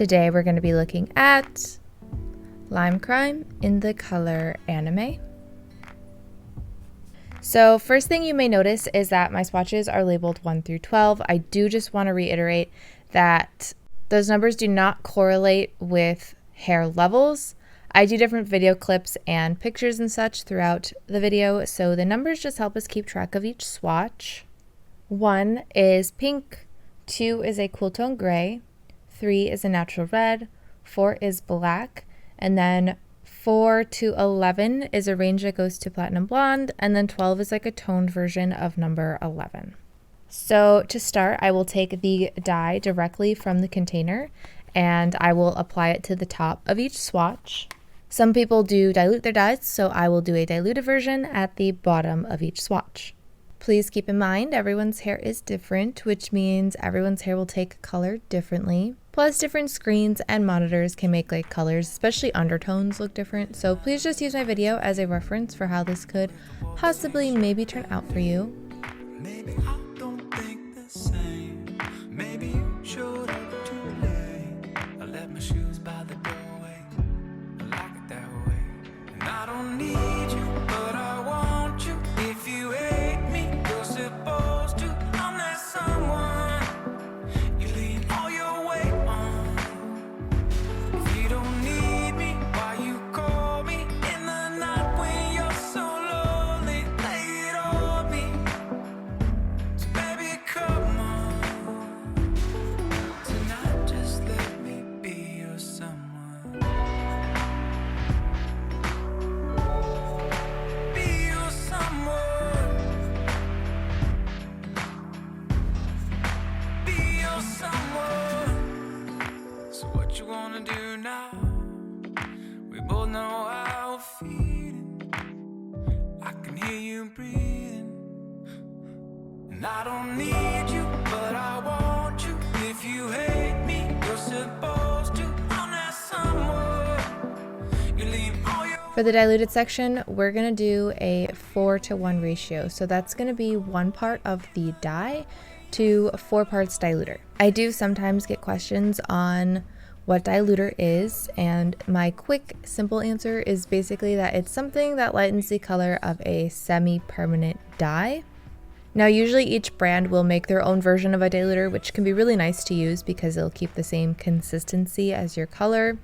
Today we're going to be looking at Lime Crime in the color Anime. So first thing you may notice is that my swatches are labeled 1 through 12. I do just want to reiterate that those numbers do not correlate with hair levels. I do different video clips and pictures and such throughout the video, so the numbers just help us keep track of each swatch. 1 is pink, 2 is a cool tone gray, 3 is a natural red, 4 is black, and then 4 to 11 is a range that goes to platinum blonde, and then 12 is like a toned version of number 11. So to start, I will take the dye directly from the container and I will apply it to the top of each swatch. Some people do dilute their dyes, so I will do a diluted version at the bottom of each swatch. Please keep in mind everyone's hair is different, which means everyone's hair will take color differently. Plus, different screens and monitors can make like colors, especially undertones, look different. So please just use my video as a reference for how this could possibly maybe turn out for you. Maybe I don't think the same. Maybe you showed up too late. I left my shoes by the doorway. I like it that way. And I don't need you, but I want you. If you hate me, you're supposed to. I'm that someone you lean all your weight on. If you don't need me, why you call me in the night when you're so lonely? Lay it on me. So baby, come on. Tonight, just let me be your someone. Be your someone. Be your someone. So what you wanna do now? We both know how we're feeling. I can hear you breathing. And I don't need you, but I want you. If you hate me, you're supposed to. I'm that someone. You leave all your For the diluted section, we're going to do a 4-to-1 ratio. So that's going to be 1 part of the dye to 4 parts diluter. I do sometimes get questions on what diluter is, and my quick, simple answer is basically that it's something that lightens the color of a semi-permanent dye. Now, usually each brand will make their own version of a diluter, which can be really nice to use because it'll keep the same consistency as your color.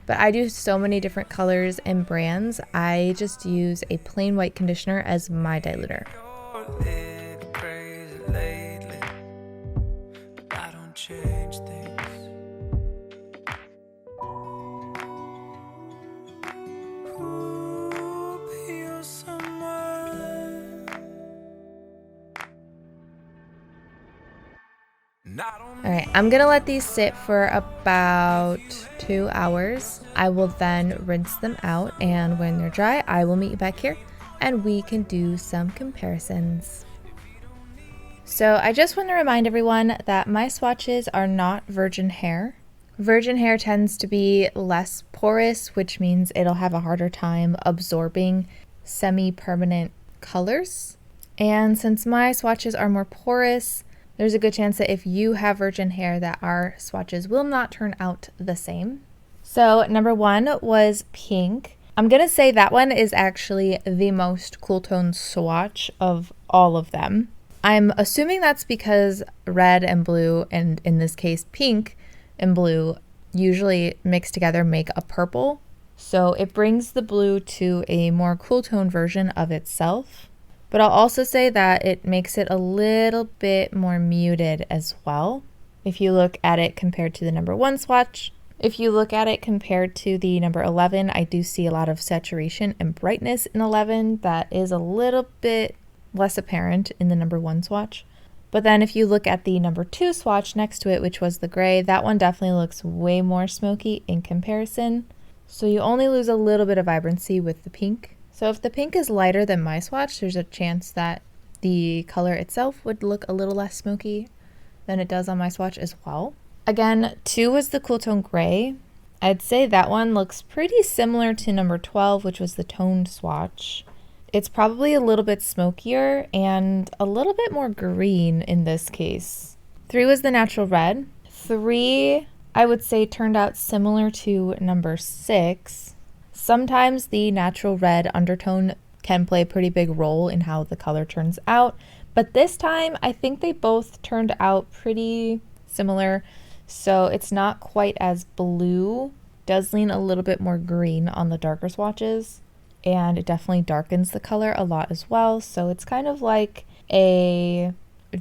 But I do so many different colors and brands, I just use a plain white conditioner as my diluter. little crazy lately. But I don't change things. Ooh, be your someone. And I don't All right, I'm gonna let these sit for about 2 hours. I will then rinse them out, and when they're dry, I will meet you back here and we can do some comparisons. So I just want to remind everyone that my swatches are not virgin hair. Virgin hair tends to be less porous, which means it'll have a harder time absorbing semi-permanent colors. And since my swatches are more porous, there's a good chance that if you have virgin hair that our swatches will not turn out the same. So number 1 was pink. I'm gonna say that one is actually the most cool tone swatch of all of them. I'm assuming that's because red and blue, and in this case pink and blue, usually mixed together make a purple. So it brings the blue to a more cool tone version of itself. But I'll also say that it makes it a little bit more muted as well. If you look at it compared to the number 1 swatch, if you look at it compared to the number 11, I do see a lot of saturation and brightness in 11 that is a little bit less apparent in the number 1 swatch. But then if you look at the number 2 swatch next to it, which was the gray, that one definitely looks way more smoky in comparison. So you only lose a little bit of vibrancy with the pink. So if the pink is lighter than my swatch, there's a chance that the color itself would look a little less smoky than it does on my swatch as well. Again, 2 was the cool tone gray. I'd say that one looks pretty similar to number 12, which was the toned swatch. It's probably a little bit smokier and a little bit more green in this case. 3 was the natural red. 3 I would say turned out similar to number 6. Sometimes the natural red undertone can play a pretty big role in how the color turns out, but this time I think they both turned out pretty similar. So it's not quite as blue, does lean a little bit more green on the darker swatches, and it definitely darkens the color a lot as well. So it's kind of like a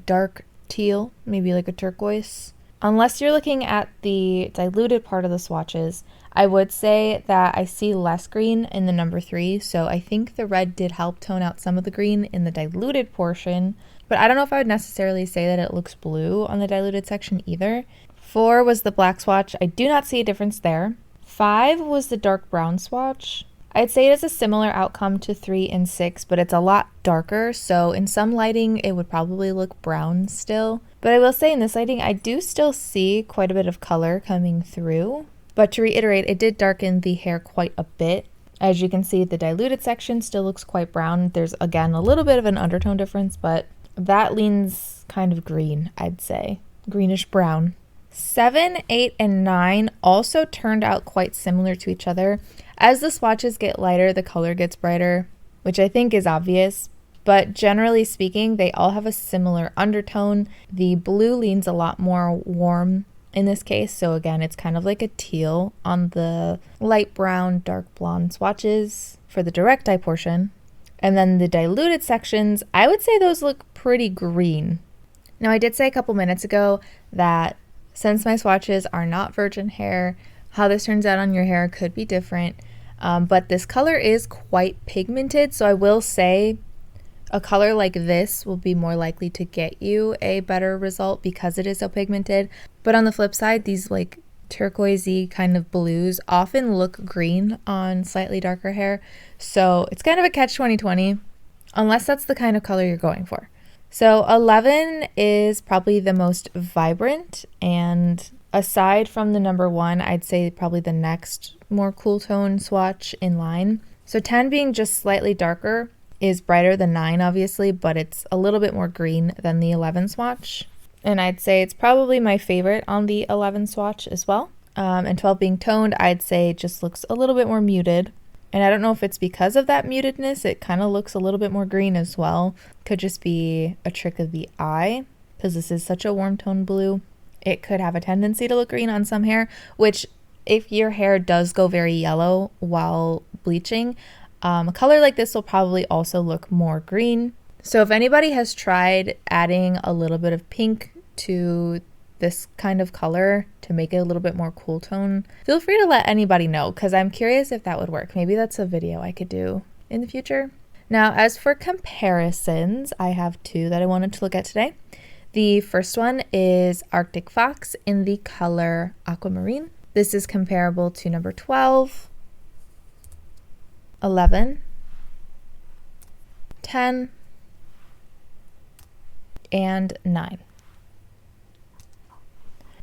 dark teal, maybe like a turquoise. Unless you're looking at the diluted part of the swatches, I would say that I see less green in the number 3, so I think the red did help tone out some of the green in the diluted portion, but I don't know if I would necessarily say that it looks blue on the diluted section either. 4 was the black swatch. I do not see a difference there. 5 was the dark brown swatch. I'd say it is a similar outcome to 3 and 6, but it's a lot darker, so in some lighting it would probably look brown still. But I will say in this lighting I do still see quite a bit of color coming through. But to reiterate, it did darken the hair quite a bit. As you can see, the diluted section still looks quite brown. There's again a little bit of an undertone difference, but that leans kind of green, I'd say. Greenish brown. 7, 8, and 9 also turned out quite similar to each other. As the swatches get lighter, the color gets brighter, which I think is obvious. But generally speaking, they all have a similar undertone. The blue leans a lot more warm in this case, so again, it's kind of like a teal on the light brown, dark blonde swatches for the direct eye portion. And then the diluted sections, I would say those look pretty green. Now, I did say a couple minutes ago that since my swatches are not virgin hair, how this turns out on your hair could be different, but this color is quite pigmented, so I will say a color like this will be more likely to get you a better result because it is so pigmented. But on the flip side, these like turquoisey kind of blues often look green on slightly darker hair. So it's kind of a catch 2020 unless that's the kind of color you're going for. So 11 is probably the most vibrant, and aside from the number 1, I'd say probably the next more cool tone swatch in line. So 10 being just slightly darker is brighter than 9 obviously, but it's a little bit more green than the 11 swatch. And I'd say it's probably my favorite on the 11 swatch as well. And 12 being toned, I'd say it just looks a little bit more muted. And I don't know if it's because of that mutedness, it kind of looks a little bit more green as well. Could just be a trick of the eye because this is such a warm tone blue. It could have a tendency to look green on some hair, which if your hair does go very yellow while bleaching, a color like this will probably also look more green. So if anybody has tried adding a little bit of pink to this kind of color to make it a little bit more cool tone, feel free to let anybody know because I'm curious if that would work. Maybe that's a video I could do in the future. Now, as for comparisons, I have 2 that I wanted to look at today. The first one is Arctic Fox in the color Aquamarine. This is comparable to number 12, 11, 10, and 9.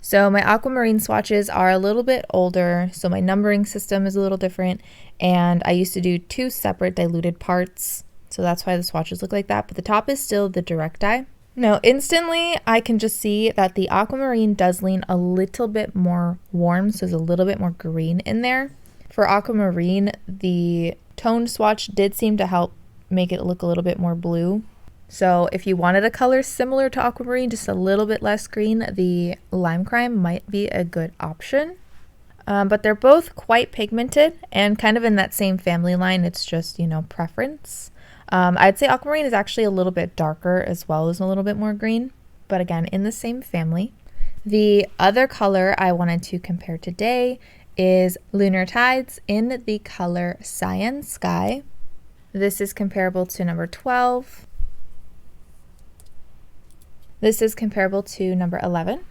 So my Aquamarine swatches are a little bit older, so my numbering system is a little different, and I used to do 2 separate diluted parts, so that's why the swatches look like that, but the top is still the direct eye. Now, instantly, I can just see that the Aquamarine does lean a little bit more warm, so there's a little bit more green in there. For Aquamarine, the toned swatch did seem to help make it look a little bit more blue. So if you wanted a color similar to Aquamarine, just a little bit less green, the Lime Crime might be a good option. But they're both quite pigmented and kind of in that same family line. It's just, preference. I'd say Aquamarine is actually a little bit darker as well as a little bit more green, but again, in the same family. The other color I wanted to compare today is Lunar Tides in the color Cyan Sky. This is comparable to number 12. This is comparable to number 11,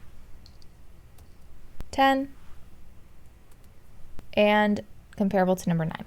10, and comparable to number 9.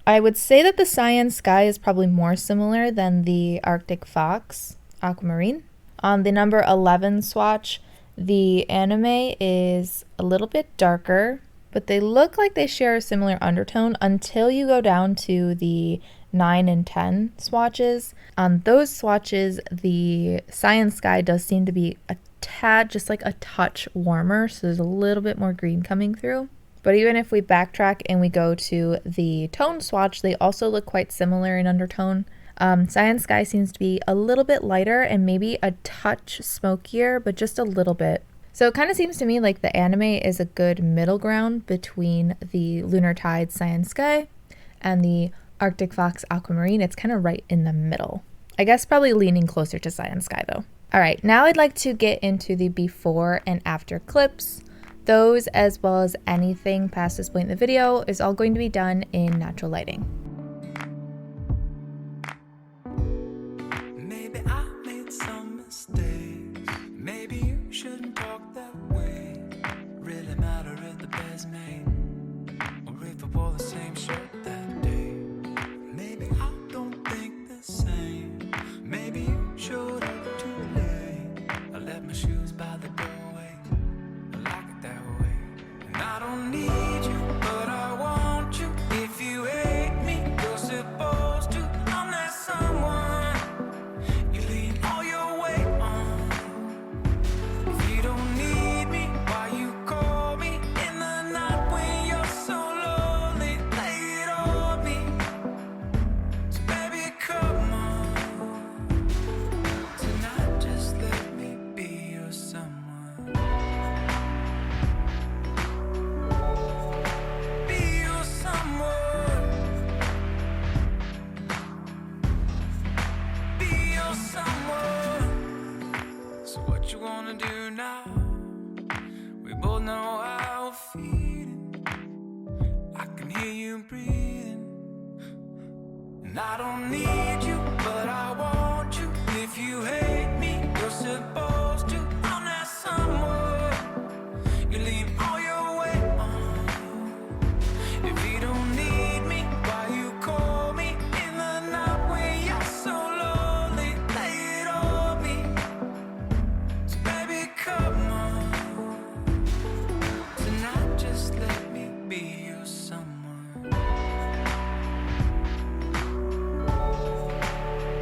I would say that the Cyan Sky is probably more similar than the Arctic Fox Aquamarine. On the number 11 swatch, the anime is a little bit darker, but they look like they share a similar undertone until you go down to the 9 and 10 swatches. On those swatches, the Cyan Sky does seem to be a tad, just like a touch warmer, so there's a little bit more green coming through. But even if we backtrack and we go to the tone swatch, they also look quite similar in undertone. Cyan Sky seems to be a little bit lighter and maybe a touch smokier, but just a little bit. So it kind of seems to me like the anime is a good middle ground between the Lunar Tide Cyan Sky and the Arctic Fox Aquamarine. It's kind of right in the middle. I guess probably leaning closer to Cyan Sky though. All right, now I'd like to get into the before and after clips. Those, as well as anything past this point in the video, is all going to be done in natural lighting. Maybe I made some mistakes. Maybe you shouldn't talk that way. Really matter if the bed's made, or if we wore the same shirt that day. Maybe I don't think the same. Maybe you showed up too late. I left my shoes by the doorway. I like it that way. And I don't need you, but I want you. If you hate me, you're supposed to. I'm that someone you lean all your weight on. If you don't need me, why you call me in the night when you're so lonely? Lay it on me. So baby, come on. Tonight, just let me be your someone. Be your someone. Be your someone. So what you wanna do now? We both know how we're feeling. I can hear you breathing. And I don't need you, but I want you. If you hate me, you're supposed to. I'm that someone you leave all your weight on. If you don't need me, why you call me in the night when you're so lonely? Lay it on me. So baby, come on. Tonight, just let me be your someone.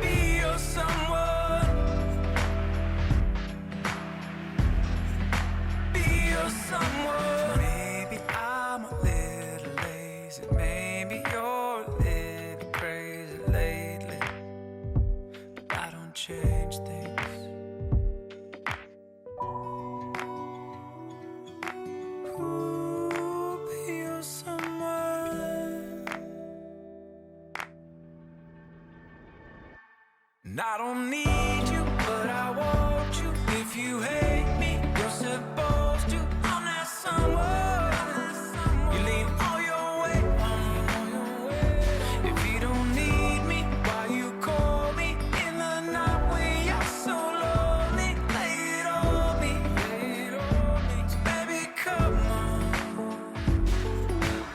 Be your someone. Be your someone. Maybe I'm a little lazy. Maybe you're a little crazy lately. But I don't change things. Ooh, be your someone. And I don't need you, but I want you. If you hate me, you're supposed to. I'm that someone you lean all your weight on. If you don't need me, why you call me in the night when you're so lonely? Lay it on me. So baby, come on.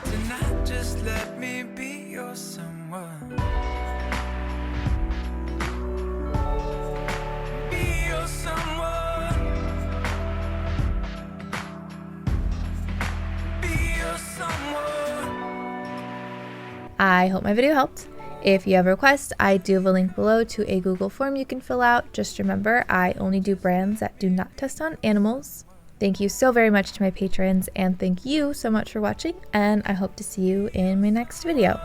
Tonight, just let me be your someone. Be your someone. Be your someone. I hope my video helped. If you have a request, I do have a link below to a Google form you can fill out. Just remember, I only do brands that do not test on animals. Thank you so very much to my patrons, and thank you so much for watching, and I hope to see you in my next video.